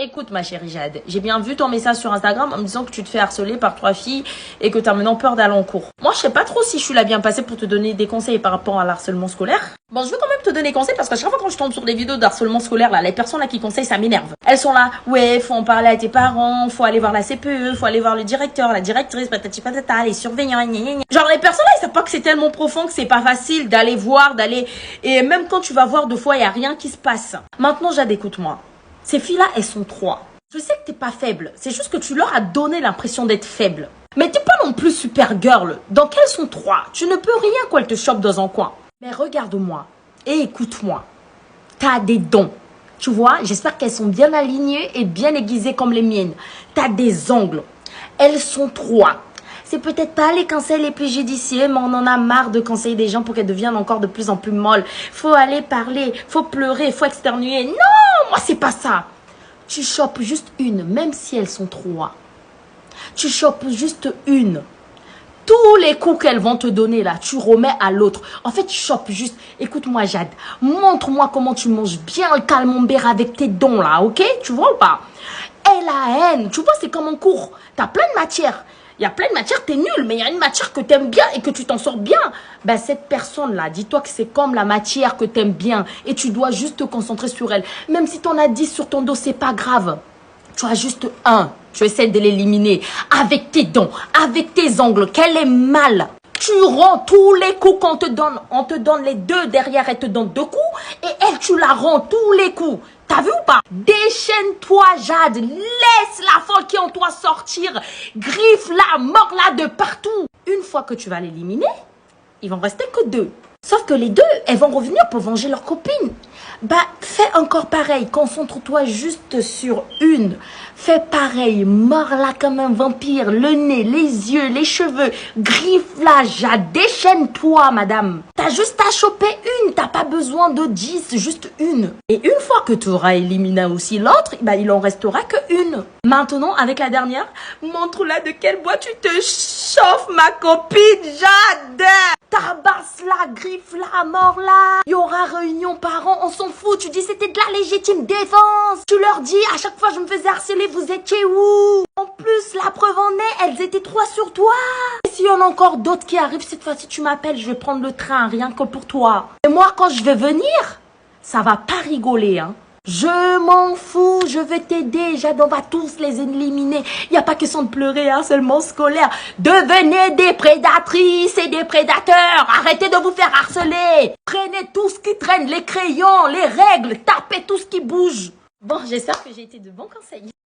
Écoute ma chérie Jade, j'ai bien vu ton message sur Instagram en me disant que tu te fais harceler par 3 filles et que tu as maintenant peur d'aller en cours. Moi je sais pas trop si je suis la bien passée pour te donner des conseils par rapport à l'harcèlement scolaire. Bon, je veux quand même te donner des conseils parce qu'à chaque fois quand je tombe sur des vidéos d'harcèlement scolaire, là, les personnes là qui conseillent, ça m'énerve. Elles sont là, ouais, faut en parler à tes parents, faut aller voir la CPE, faut aller voir le directeur, la directrice, patati patata, les surveillants, gna gna gna. Genre les personnes là, ils savent pas que c'est tellement profond que c'est pas facile d'aller voir, et même quand tu vas voir 2 fois, il y a rien qui se passe. Maintenant, Jade, écoute-moi. Ces filles-là, elles sont 3. Je sais que t'es pas faible, c'est juste que tu leur as donné l'impression d'être faible. Mais t'es pas non plus super girl. Donc elles sont 3. Tu ne peux rien qu'elles te chopent dans un coin. Mais regarde-moi et écoute-moi. T'as des dons. Tu vois, j'espère qu'elles sont bien alignées et bien aiguisées comme les miennes. T'as des ongles. Elles sont 3. C'est peut-être pas les conseils les plus judicieux, mais on en a marre de conseiller des gens pour qu'elles deviennent encore de plus en plus molles. Faut aller parler, faut pleurer, faut externuer. Non, moi c'est pas ça. Tu chopes juste une, même si elles sont 3. Tu chopes juste une. Tous les coups qu'elles vont te donner là, tu remets à l'autre. En fait, tu chopes juste. Écoute-moi, Jade. Montre-moi comment tu manges bien le camembert avec tes dons là, ok? Tu vois ou pas? Et la haine, tu vois, c'est comme en cours. T'as plein de matières. Il y a plein de matières, t'es nul, mais il y a une matière que t'aimes bien et que tu t'en sors bien. Ben, cette personne-là, dis-toi que c'est comme la matière que t'aimes bien et tu dois juste te concentrer sur elle. Même si t'en as 10 sur ton dos, c'est pas grave. Tu as juste un. Tu essaies de l'éliminer avec tes dents, avec tes ongles, qu'elle est mal. Tu rends tous les coups qu'on te donne. On te donne les 2 derrière, elle te donne 2 coups. Et elle, tu la rends tous les coups. T'as vu ou pas? Déchaîne-toi, Jade. Laisse la folle qui est en toi sortir. Griffe-la, mords-la de partout. Une fois que tu vas l'éliminer, il va en rester que 2. Sauf que les 2, elles vont revenir pour venger leur copine. Bah, fais encore pareil. Concentre-toi juste sur une. Fais pareil. Mords-la comme un vampire. Le nez, les yeux, les cheveux. Griffe-la, Jade. Déchaîne-toi, madame. T'as juste à choper une. T'as pas besoin de 10, juste une. Et une fois que tu auras éliminé aussi l'autre, bah, il en restera que une. Maintenant, avec la dernière, montre-la de quel bois tu te chauffes, ma copine, Jade. Tabasse-la, griffe-la, mords-la. Il y aura réunion parents, on s'en fout. Tu dis c'était de la légitime défense. Tu leur dis à chaque fois je me faisais harceler, vous étiez où? En plus, la preuve en est, elles étaient 3 sur toi. Et s'il y en a encore d'autres qui arrivent, cette fois-ci tu m'appelles, je vais prendre le train, rien que pour toi. Et moi quand je vais venir, ça va pas rigoler, hein. Je m'en fous, je vais t'aider, Jade, on va tous les éliminer. Il n'y a pas question de pleurer, hein, seulement scolaire. Devenez des prédatrices et des prédateurs. Arrêtez de vous faire harceler. Prenez tout ce qui traîne, les crayons, les règles, tapez tout ce qui bouge. Bon, j'espère que j'ai été de bons conseils.